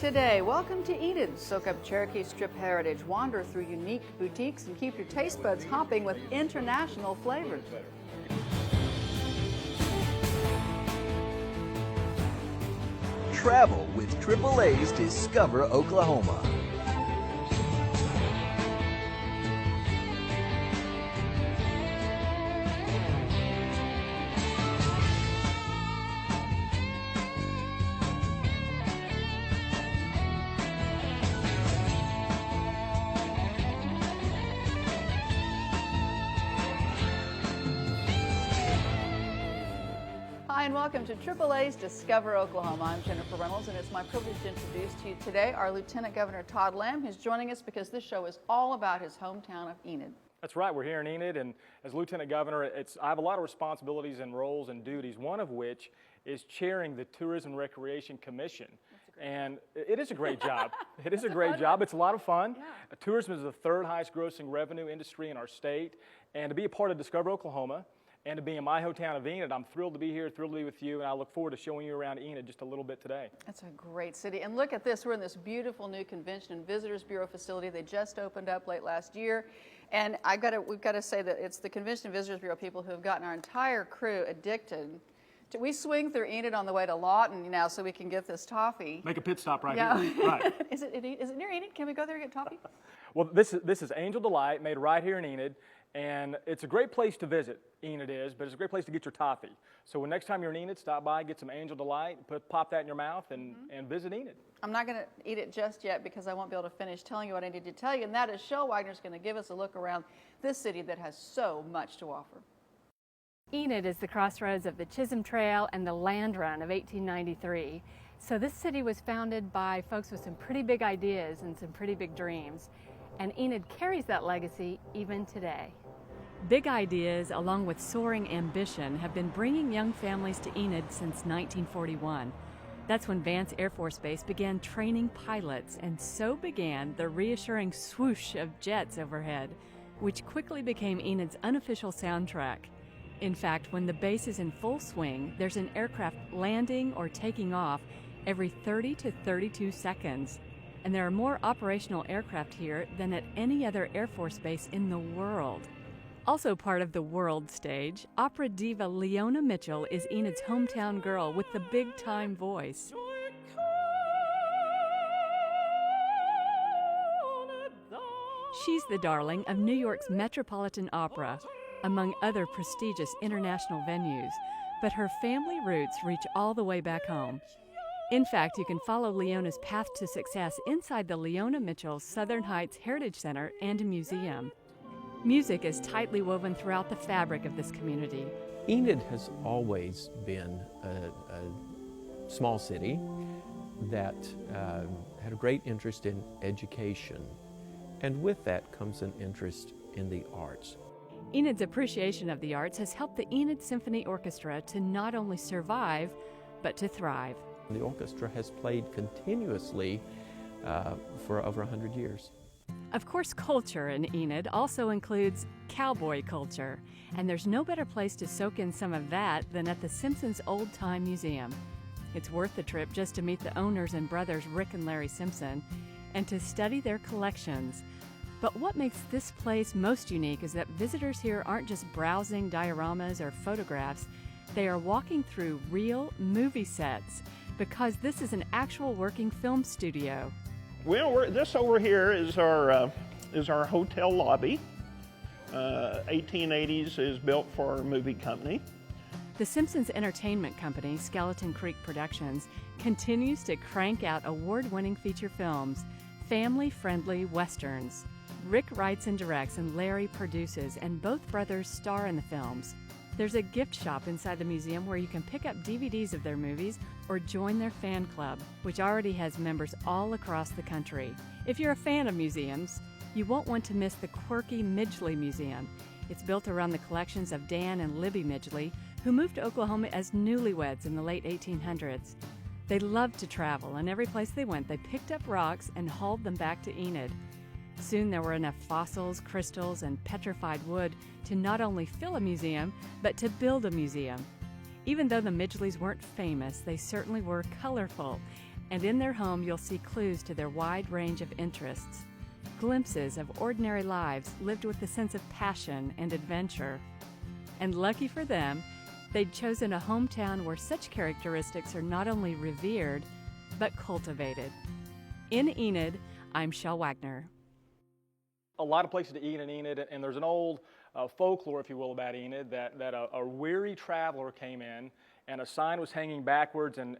Today, welcome to Enid. Soak up Cherokee Strip heritage, wander through unique boutiques, and keep your taste buds hopping with international flavors. Travel with AAA's Discover Oklahoma. Hi and welcome to AAA's Discover Oklahoma. I'm Jenifer Reynolds, and it's my privilege to introduce to you today our Lieutenant Governor Todd Lamb, who's joining us because this show is all about his hometown of Enid. That's right, we're here in Enid, and as Lieutenant Governor, I have a lot of responsibilities and roles and duties, one of which is chairing the Tourism and Recreation Commission. And it is a great job. It is a great job. It's a lot of fun. Yeah. Tourism is the third highest grossing revenue industry in our state, and to be a part of Discover Oklahoma, and to be in my hometown of Enid, I'm thrilled to be here, thrilled to be with you, and I look forward to showing you around Enid just a little bit today. It's a great city. And look at this, we're in this beautiful new Convention and Visitors Bureau facility. They just opened up late last year. And we've got to say that it's the Convention and Visitors Bureau people who have gotten our entire crew addicted. We swing through Enid on the way to Lawton now so we can get this toffee. Make a pit stop right Yeah. here. Right. Is it near Enid? Can we go there and get toffee? Well, this is Angel Delight, made right here in Enid, and it's a great place to visit, Enid is, but it's a great place to get your toffee. So when next time you're in Enid, stop by, get some Angel Delight, pop that in your mouth, and visit Enid. I'm not going to eat it just yet because I won't be able to finish telling you what I need to tell you, and that is Shel Wagner's going to give us a look around this city that has so much to offer. Enid is the crossroads of the Chisholm Trail and the Land Run of 1893. So this city was founded by folks with some pretty big ideas and some pretty big dreams. And Enid carries that legacy even today. Big ideas, along with soaring ambition, have been bringing young families to Enid since 1941. That's when Vance Air Force Base began training pilots, and so began the reassuring swoosh of jets overhead, which quickly became Enid's unofficial soundtrack. In fact, when the base is in full swing, there's an aircraft landing or taking off every 30 to 32 seconds. And there are more operational aircraft here than at any other Air Force base in the world. Also part of the world stage, opera diva Leona Mitchell is Enid's hometown girl with the big-time voice. She's the darling of New York's Metropolitan Opera, among other prestigious international venues, but her family roots reach all the way back home. In fact, you can follow Leona's path to success inside the Leona Mitchell Southern Heights Heritage Center and Museum. Music is tightly woven throughout the fabric of this community. Enid has always been a small city that had a great interest in education, and with that comes an interest in the arts. Enid's appreciation of the arts has helped the Enid Symphony Orchestra to not only survive, but to thrive. The orchestra has played continuously for over 100 years. Of course, culture in Enid also includes cowboy culture, and there's no better place to soak in some of that than at the Simpsons Old Time Museum. It's worth the trip just to meet the owners and brothers Rick and Larry Simpson and to study their collections. But what makes this place most unique is that visitors here aren't just browsing dioramas or photographs, they are walking through real movie sets, because this is an actual working film studio. Well, this over here is our hotel lobby. 1880s is built for our movie company. The Simpsons entertainment company, Skeleton Creek Productions, continues to crank out award-winning feature films, family-friendly westerns. Rick writes and directs and Larry produces, and both brothers star in the films. There's a gift shop inside the museum where you can pick up DVDs of their movies or join their fan club, which already has members all across the country. If you're a fan of museums, you won't want to miss the quirky Midgley Museum. It's built around the collections of Dan and Libby Midgley, who moved to Oklahoma as newlyweds in the late 1800s. They loved to travel, and every place they went, they picked up rocks and hauled them back to Enid. Soon there were enough fossils, crystals, and petrified wood to not only fill a museum, but to build a museum. Even though the Midgleys weren't famous, they certainly were colorful, And in their home, you'll see clues to their wide range of interests, glimpses of ordinary lives lived with a sense of passion and adventure. And lucky for them, they'd chosen a hometown where such characteristics are not only revered, but cultivated. In Enid, I'm Shel Wagner. A lot of places to eat in Enid, and there's an old folklore, if you will, about Enid, that a weary traveler came in, and a sign was hanging backwards and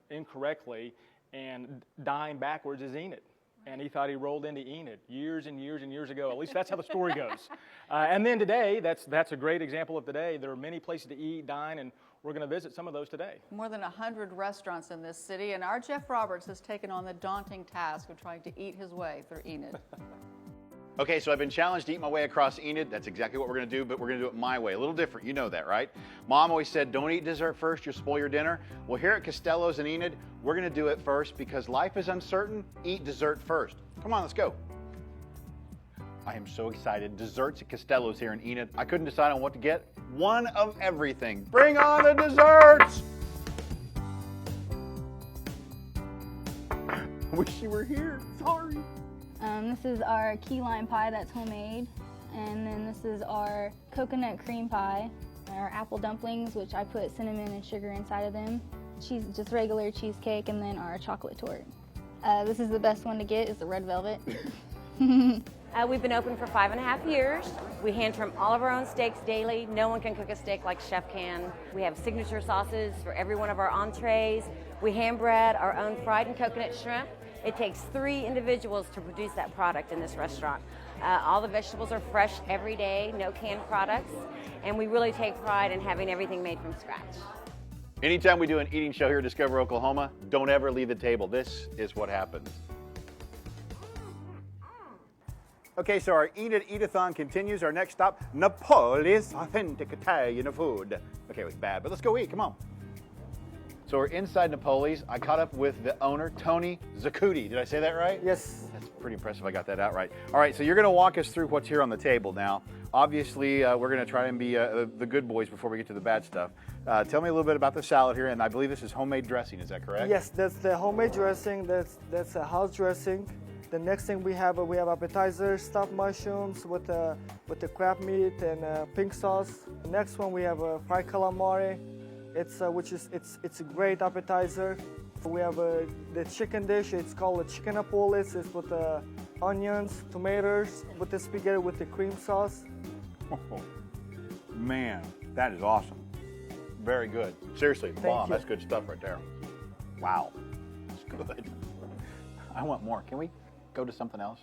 incorrectly, and dying backwards is Enid. And he thought he rolled into Enid years and years and years ago. At least that's how the story goes. And then today, that's a great example of today. There are many places to eat, dine, and we're going to visit some of those today. More than 100 restaurants in this city, and our Jeff Roberts has taken on the daunting task of trying to eat his way through Enid. Okay, so I've been challenged to eat my way across Enid. That's exactly what we're going to do, but we're going to do it my way. A little different. You know that, right? Mom always said, don't eat dessert first, you'll spoil your dinner. Well, here at Costello's in Enid, we're going to do it first because life is uncertain. Eat dessert first. Come on, let's go. I am so excited. Desserts at Costello's here in Enid. I couldn't decide on what to get. One of everything. Bring on the desserts! Wish you were here. Sorry. This is our key lime pie that's homemade, and then this is our coconut cream pie, our apple dumplings, which I put cinnamon and sugar inside of them, just regular cheesecake, and then our chocolate torte. This is the best one to get, is the red velvet. We've been open for 5.5 years. We hand trim all of our own steaks daily. No one can cook a steak like Chef can. We have signature sauces for every one of our entrees. We hand bread our own fried and coconut shrimp. It takes 3 individuals to produce that product in this restaurant. All the vegetables are fresh every day, no canned products, and we really take pride in having everything made from scratch. Anytime we do an eating show here at Discover Oklahoma, don't ever leave the table. This is what happens. Okay, so our Enid Eat-a-thon continues. Our next stop, Napoli's authentic Italian food. Okay, it was bad, but let's go eat, come on. So we're inside Napoli's. I caught up with the owner, Tony Zaccuti. Did I say that right? Yes. That's pretty impressive I got that out right. All right, so you're gonna walk us through what's here on the table now. Obviously, we're gonna try and be the good boys before we get to the bad stuff. Tell me a little bit about the salad here, and I believe this is homemade dressing, is that correct? Yes, that's the homemade dressing. That's a house dressing. The next thing we have appetizers, stuffed mushrooms with the crab meat and pink sauce. The next one we have fried calamari. It's a great appetizer. We have the chicken dish. It's called a chicken Napolis. It's with onions, tomatoes, with the spaghetti with the cream sauce. Oh, man, that is awesome. Very good. Seriously, Mom, that's good stuff right there. Wow, that's good. I want more. Can we go to something else?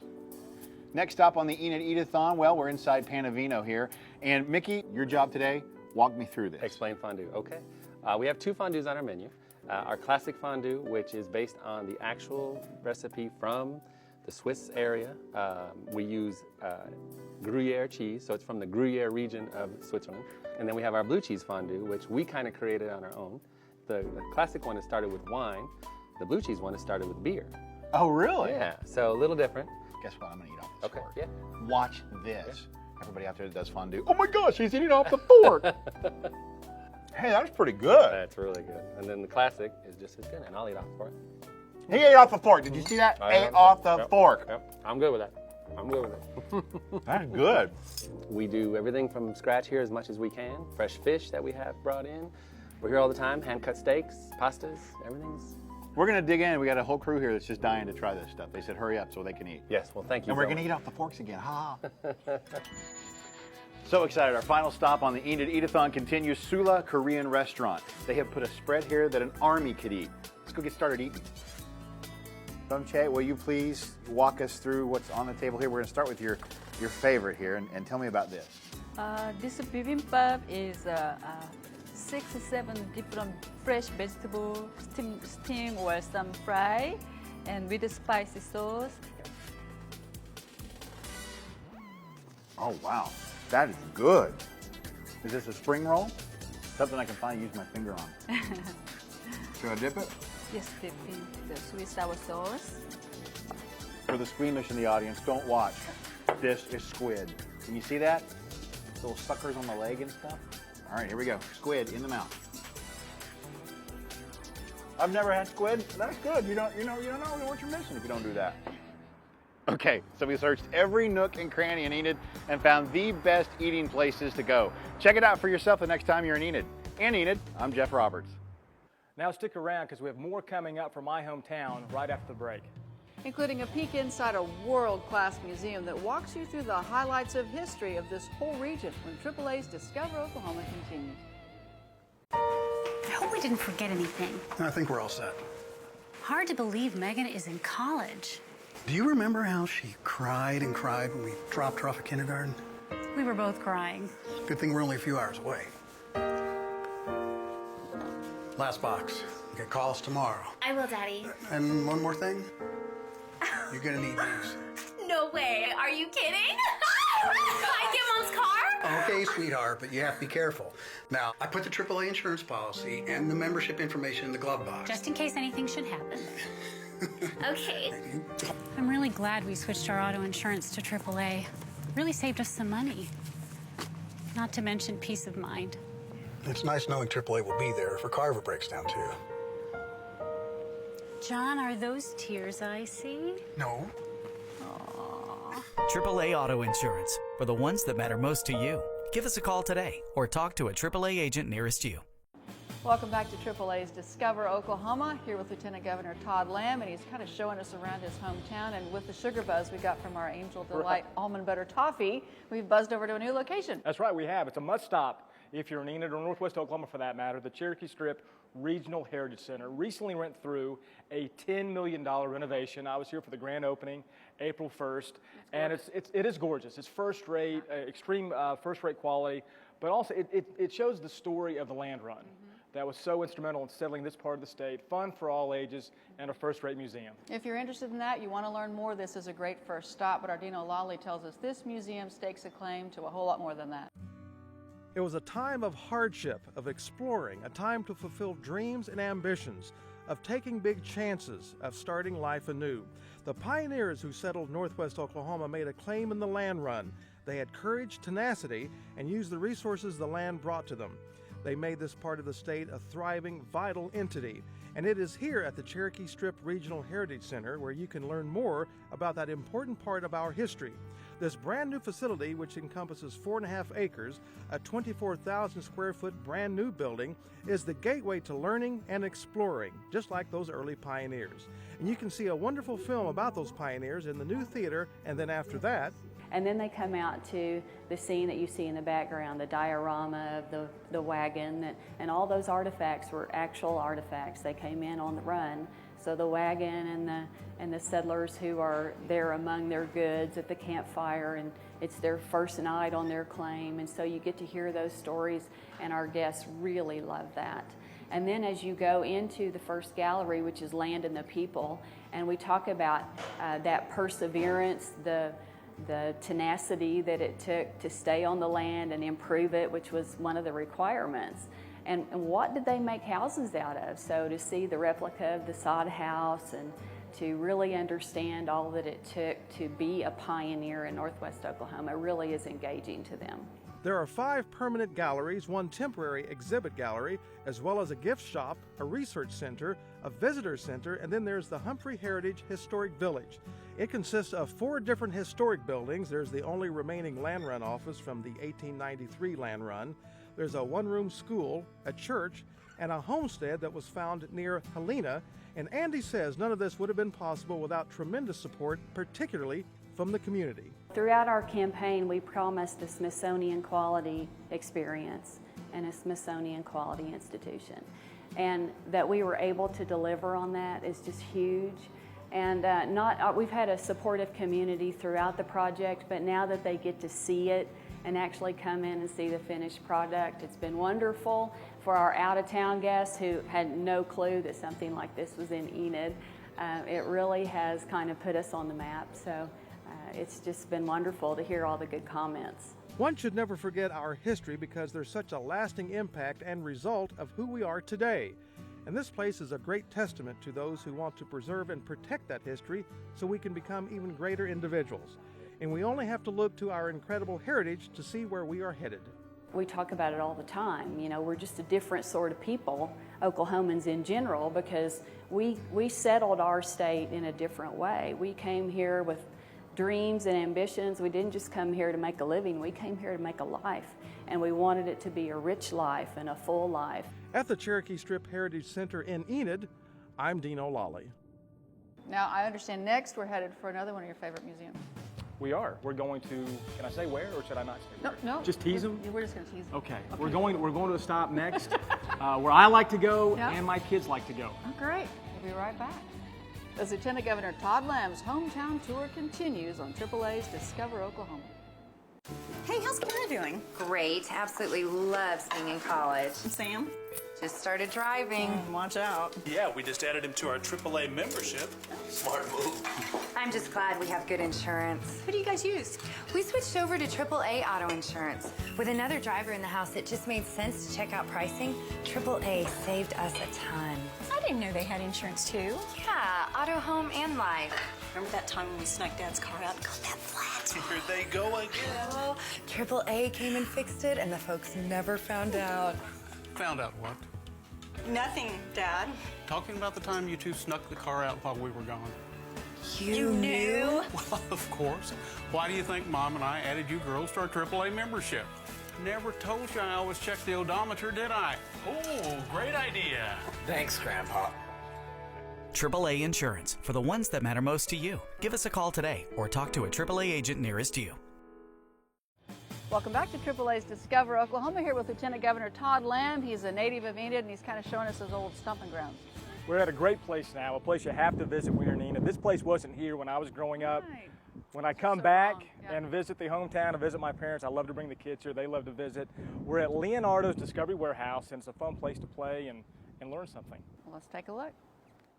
Next stop on the Enid Eat-a-thon, well, we're inside Panavino here. And Mickey, your job today, walk me through this. Explain fondue, okay. We have 2 fondues on our menu. Our classic fondue, which is based on the actual recipe from the Swiss area. We use Gruyere cheese, so it's from the Gruyere region of Switzerland. And then we have our blue cheese fondue, which we kind of created on our own. The classic one is started with wine. The blue cheese one is started with beer. Oh, really? Yeah, so a little different. Guess what? I'm gonna eat off this fork. Yeah. Watch this. Yeah. Everybody out there that does fondue. Oh my gosh, he's eating off the fork. Hey, that's pretty good. That's really good. And then the classic is just as good, and I'll eat off the fork. He ate off the fork. Did you see that? Ate off the fork. Yep. I'm good with that. I'm good with it. That's good. We do everything from scratch here as much as we can. Fresh fish that we have brought in. We're here all the time. Hand-cut steaks, pastas, everything's. We're going to dig in. We got a whole crew here that's just dying to try this stuff. They said hurry up so they can eat. Yes, well, thank you. And we're going to eat off the forks again. Ha! So excited. Our final stop on the Enid Eat-a-thon continues, Sula Korean Restaurant. They have put a spread here that an army could eat. Let's go get started eating. Bumche, will you please walk us through what's on the table here? We're going to start with your favorite here and tell me about this. This bibimbap is 6 or 7 different fresh vegetables, steam or some fry, and with a spicy sauce. Oh, wow. That is good. Is this a spring roll? Something I can finally use my finger on. Should I dip it? Yes, dip in the sweet sour sauce. For the squeamish in the audience, don't watch. This is squid. Can you see that? Little suckers on the leg and stuff. All right, here we go. Squid in the mouth. I've never had squid. That's good. You don't know what you're missing if you don't do that. Okay, so we searched every nook and cranny in Enid and found the best eating places to go. Check it out for yourself the next time you're in Enid. In Enid, I'm Jeff Roberts. Now stick around because we have more coming up from my hometown right after the break. Including a peek inside a world-class museum that walks you through the highlights of history of this whole region when AAA's Discover Oklahoma continues. I hope we didn't forget anything. I think we're all set. Hard to believe Megan is in college. Do you remember how she cried and cried when we dropped her off at kindergarten? We were both crying. Good thing we're only a few hours away. Last box. You can call us tomorrow. I will, Daddy. And one more thing. You're gonna need these. No way. Are you kidding? I get Mom's car? Okay, sweetheart, but you have to be careful. Now, I put the AAA insurance policy and the membership information in the glove box. Just in case anything should happen. Okay. I'm really glad we switched our auto insurance to AAA. It really saved us some money. Not to mention peace of mind. It's nice knowing AAA will be there if her car ever breaks down, too. John, are those tears I see? No. AAA Auto Insurance, for the ones that matter most to you. Give us a call today or talk to a AAA agent nearest you. Welcome back to AAA's Discover Oklahoma, here with Lieutenant Governor Todd Lamb, and he's kind of showing us around his hometown. And with the sugar buzz we got from our Angel Delight almond butter toffee, we've buzzed over to a new location. That's right, we have. It's a must stop if you're in Enid or Northwest Oklahoma for that matter. The Cherokee Strip Regional Heritage Center recently went through a $10 million renovation. I was here for the grand opening April 1st, and it is gorgeous. It's first-rate, extreme first-rate quality, but also it shows the story of the land run. That was so instrumental in settling this part of the state, fun for all ages, and a first-rate museum. If you're interested in that, you want to learn more, this is a great first stop, but Ardino Lawley tells us this museum stakes a claim to a whole lot more than that. It was a time of hardship, of exploring, a time to fulfill dreams and ambitions, of taking big chances, of starting life anew. The pioneers who settled Northwest Oklahoma made a claim in the land run. They had courage, tenacity, and used the resources the land brought to them. They made this part of the state a thriving, vital entity. And it is here at the Cherokee Strip Regional Heritage Center where you can learn more about that important part of our history. This brand new facility, which encompasses 4.5 acres, a 24,000 square foot brand new building, is the gateway to learning and exploring, just like those early pioneers. And you can see a wonderful film about those pioneers in the new theater, and then after that, and then they come out to the scene that you see in the background, the diorama of the wagon, and all those artifacts were actual artifacts. They came in on the run. So the wagon and the settlers who are there among their goods at the campfire, and it's their first night on their claim. And so you get to hear those stories, and our guests really love that. And then as you go into the first gallery, which is Land and the People, and we talk about that perseverance, the tenacity that it took to stay on the land and improve it, which was one of the requirements. And what did they make houses out of? So to see the replica of the sod house and to really understand all that it took to be a pioneer in Northwest Oklahoma really is engaging to them. there are 5 permanent galleries, 1 temporary exhibit gallery, as well as a gift shop, a research center, a visitor center, and then there's the Humphrey Heritage Historic Village. It consists of 4 different historic buildings. There's the only remaining land run office from the 1893 land run. There's a 1-room school, a church, and a homestead that was found near Helena. And Andy says none of this would have been possible without tremendous support, particularly from the community. Throughout our campaign, we promised a Smithsonian quality experience and a Smithsonian quality institution. And that we were able to deliver on that is just huge. And we've had a supportive community throughout the project, but now that they get to see it and actually come in and see the finished product, it's been wonderful. For our out-of-town guests who had no clue that something like this was in Enid, it really has kind of put us on the map. So it's just been wonderful to hear all the good comments. One should never forget our history because there's such a lasting impact and result of who we are today. And this place is a great testament to those who want to preserve and protect that history so we can become even greater individuals. And we only have to look to our incredible heritage to see where we are headed. We talk about it all the time. You know, we're just a different sort of people Oklahomans in general, because we settled our state in a different way. We came here with dreams and ambitions. We didn't just come here to make a living, we came here to make a life. And we wanted it to be a rich life and a full life. At the Cherokee Strip Heritage Center in Enid, I'm Dean O'Lally. Now, I understand next we're headed for another one of your favorite museums. We are. We're going to, can I say where or should I not say where? No. Just tease them? We're just going to tease them. Okay. We're going to a stop next where I like to go Yeah. and my kids like to go. Oh, great. We'll be right back. As Lieutenant Governor Todd Lamb's hometown tour continues on AAA's Discover Oklahoma. Hey, how's Kara doing? Great. Absolutely loves being in college. Sam? Just started driving. Watch out. Yeah, we just added him to our AAA membership. Smart move. I'm just glad we have good insurance. Who do you guys use? We switched over to AAA auto insurance. With another driver in the house, it just made sense to check out pricing. AAA saved us a ton. I didn't know they had insurance too. Yeah, auto, home, and life. Remember that time when we snuck Dad's car out and got that flat? Here they go again. Well, AAA came and fixed it, and the folks never found out. Found out what? Nothing, Dad. Talking about the time you two snuck the car out while we were gone. You knew? Well, of course. Why do you think Mom and I added you girls to our AAA membership? Never told you I always check the odometer, did I? Oh, great idea. Thanks, Grandpa. AAA Insurance, for the ones that matter most to you. Give us a call today or talk to a AAA agent nearest you. Welcome back to AAA's Discover Oklahoma, here with Lieutenant Governor Todd Lamb. He's a native of Enid, and he's kind of showing us his old stomping grounds. We're at a great place now, a place you have to visit when you're in Enid. This place wasn't here when I was growing up. Right. When I come back and visit the hometown and visit my parents, I love to bring the kids here. They love to visit. We're at Leonardo's Discovery Warehouse, and it's a fun place to play and learn something. Well, let's take a look.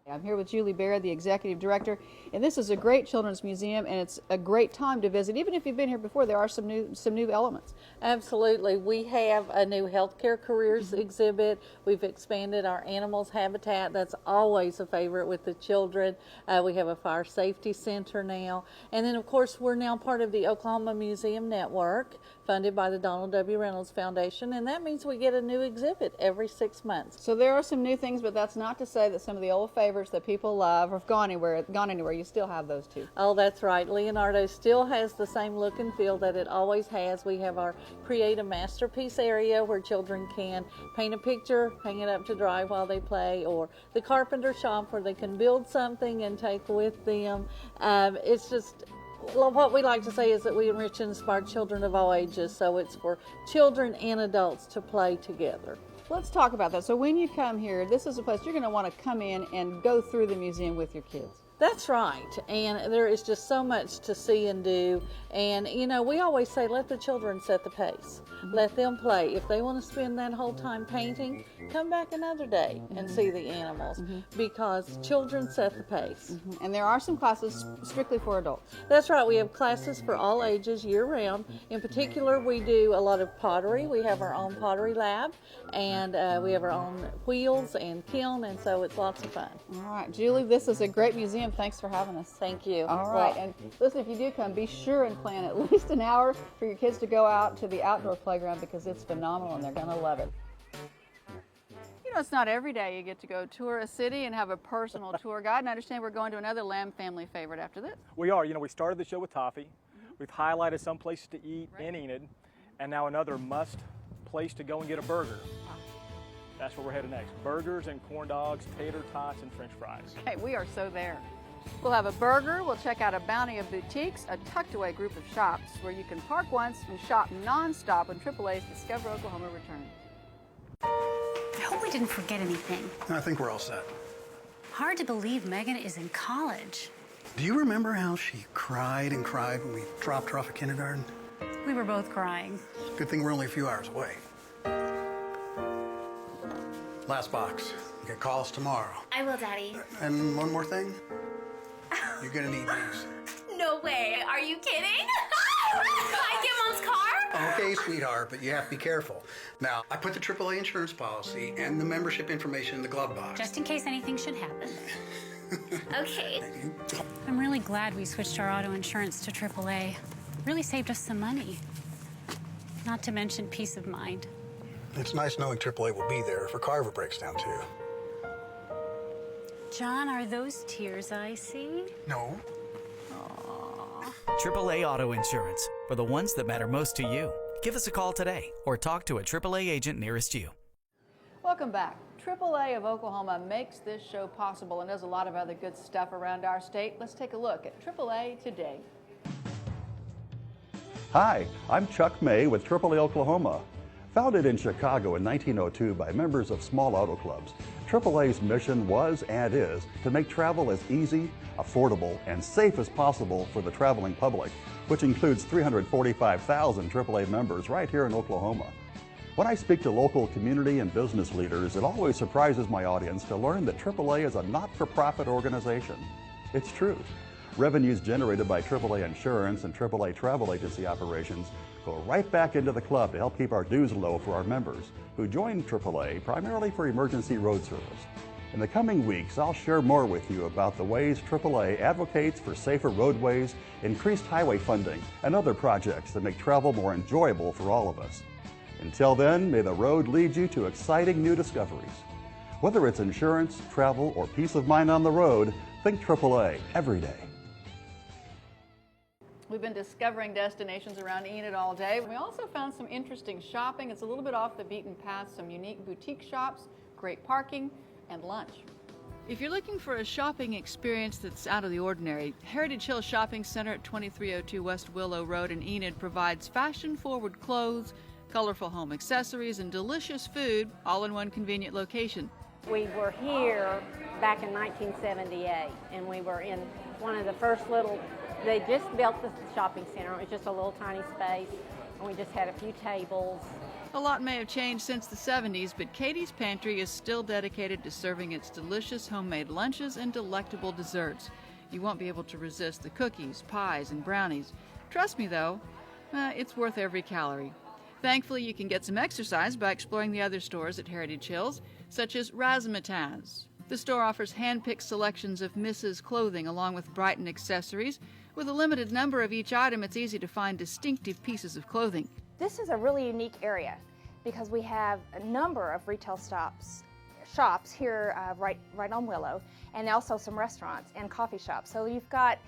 I'm here with Julie Baird, the executive director, and this is a great children's museum, and it's a great time to visit. Even if you've been here before, there are some new elements. Absolutely. We have a new healthcare careers exhibit. We've expanded our animals habitat. That's always a favorite with the children. We have a fire safety center now. And then, of course, we're now part of the Oklahoma Museum Network, funded by the Donald W. Reynolds Foundation, and that means we get a new exhibit every 6 months. So there are some new things, but that's not to say that some of the old favorites that people love have gone anywhere. You still have those too. Oh, that's right. Leonardo still has the same look and feel that it always has. We have our Create a Masterpiece area where children can paint a picture, hang it up to dry while they play, or the carpenter shop where they can build something and take with them. It's just, what we like to say is that we enrich and inspire children of all ages, so it's for children and adults to play together. Let's talk about that. So when you come here, this is a place you're going to want to come in and go through the museum with your kids. That's right, and there is just so much to see and do, and you know, we always say let the children set the pace. Let them play. If they want to spend that whole time painting, come back another day and see the animals, because children set the pace. And there are some classes strictly for adults. That's right, we have classes for all ages year-round. In particular, we do a lot of pottery. We have our own pottery lab, and we have our own wheels and kiln, and so it's lots of fun. All right, Julie, this is a great museum. Thanks for having us. Thank you. All right, and listen, if you do come, be sure and plan at least an hour for your kids to go out to the outdoor playground, because it's phenomenal and they're going to love it. You know, it's not every day you get to go tour a city and have a personal tour guide, and I understand we're going to another Lamb family favorite after this. We are. You know, we started the show with toffee. We've highlighted some places to eat in Enid, and now another must place to go and get a burger. That's where we're headed next. Burgers and corn dogs, tater tots, and French fries. Okay, we are so there. We'll have a burger, we'll check out a bounty of boutiques, a tucked away group of shops where you can park once and shop non-stop when AAA's Discover Oklahoma returns. I hope we didn't forget anything. I think we're all set. Hard to believe Megan is in college. Do you remember how she cried and cried when we dropped her off at kindergarten? We were both crying. Good thing we're only a few hours away. Last box. You can call us tomorrow. I will, Daddy. And one more thing. You're gonna need these. No way. Are you kidding? Can I get Mom's car? Okay, sweetheart, but you have to be careful. Now, I put the AAA insurance policy and the membership information in the glove box. Just in case anything should happen. Okay. I'm really glad we switched our auto insurance to AAA. Really saved us some money. Not to mention peace of mind. It's nice knowing AAA will be there if her car ever breaks down, too. John, are those tears I see? No. AAA Auto Insurance, for the ones that matter most to you. Give us a call today or talk to a AAA agent nearest you. Welcome back. AAA of Oklahoma makes this show possible and does a lot of other good stuff around our state. Let's take a look at AAA today. Hi, I'm Chuck May with AAA Oklahoma. Founded in Chicago in 1902 by members of small auto clubs, AAA's mission was and is to make travel as easy, affordable, and safe as possible for the traveling public, which includes 345,000 AAA members right here in Oklahoma. When I speak to local community and business leaders, it always surprises my audience to learn that AAA is a not-for-profit organization. It's true. Revenues generated by AAA insurance and AAA travel agency operations go right back into the club to help keep our dues low for our members who join AAA primarily for emergency road service. In the coming weeks, I'll share more with you about the ways AAA advocates for safer roadways, increased highway funding, and other projects that make travel more enjoyable for all of us. Until then, may the road lead you to exciting new discoveries. Whether it's insurance, travel, or peace of mind on the road, think AAA every day. We've been discovering destinations around Enid all day. We also found some interesting shopping. It's a little bit off the beaten path, some unique boutique shops, great parking, and lunch. If you're looking for a shopping experience that's out of the ordinary, Heritage Hill Shopping Center at 2302 West Willow Road in Enid provides fashion-forward clothes, colorful home accessories, and delicious food, all in one convenient location. We were here back in 1978, and we were in one of the first they just built the shopping center. It was just a little tiny space, and we just had a few tables. A lot may have changed since the 70s, but Katie's Pantry is still dedicated to serving its delicious homemade lunches and delectable desserts. You won't be able to resist the cookies, pies, and brownies. Trust me, though, it's worth every calorie. Thankfully, you can get some exercise by exploring the other stores at Heritage Hills, such as Razzmatazz. The store offers hand-picked selections of Mrs. clothing along with Brighton accessories. With a limited number of each item, it's easy to find distinctive pieces of clothing. This is a really unique area because we have a number of retail shops here right on Willow, and also some restaurants and coffee shops. So you've got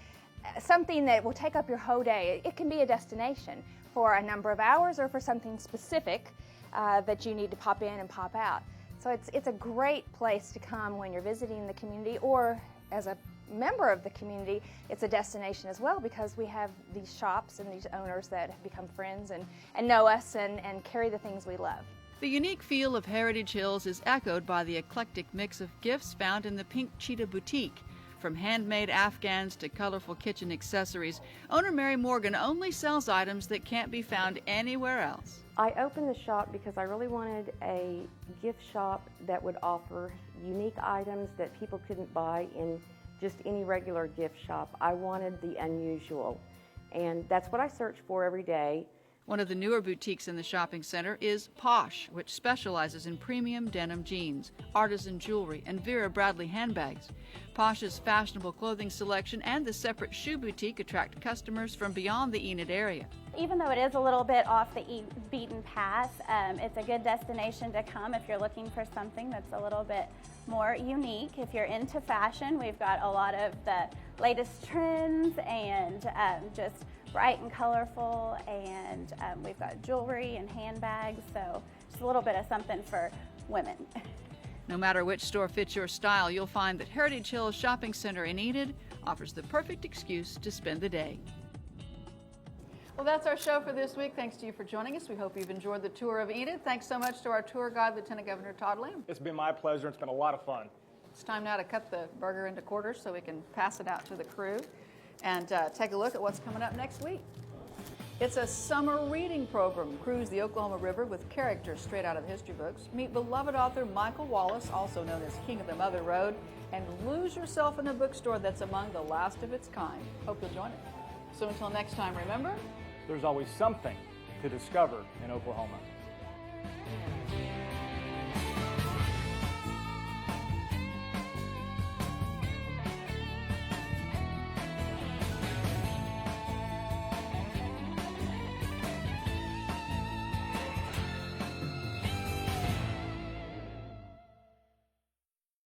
something that will take up your whole day. It can be a destination for a number of hours or for something specific that you need to pop in and pop out. So it's a great place to come when you're visiting the community, or as a member of the community, it's a destination as well because we have these shops and these owners that have become friends and know us and carry the things we love. The unique feel of Heritage Hills is echoed by the eclectic mix of gifts found in the Pink Cheetah Boutique. From handmade Afghans to colorful kitchen accessories, owner Mary Morgan only sells items that can't be found anywhere else. I opened the shop because I really wanted a gift shop that would offer unique items that people couldn't buy in just any regular gift shop. I wanted the unusual, and that's what I search for every day. One of the newer boutiques in the shopping center is Posh, which specializes in premium denim jeans, artisan jewelry, and Vera Bradley handbags. Posh's fashionable clothing selection and the separate shoe boutique attract customers from beyond the Enid area. Even though it is a little bit off the beaten path, it's a good destination to come if you're looking for something that's a little bit more unique. If you're into fashion, we've got a lot of the latest trends and just bright and colorful, and we've got jewelry and handbags, so just a little bit of something for women. No matter which store fits your style, you'll find that Heritage Hills Shopping Center in Enid offers the perfect excuse to spend the day. Well, that's our show for this week. Thanks to you for joining us. We hope you've enjoyed the tour of Enid. Thanks so much to our tour guide, Lieutenant Governor Todd Lamb. It's been my pleasure. It's been a lot of fun. It's time now to cut the burger into quarters so we can pass it out to the crew and take a look at what's coming up next week. It's a summer reading program. Cruise the Oklahoma River with characters straight out of the history books. Meet beloved author Michael Wallace, also known as King of the Mother Road, and lose yourself in a bookstore that's among the last of its kind. Hope you'll join us. So until next time, remember, there's always something to discover in Oklahoma.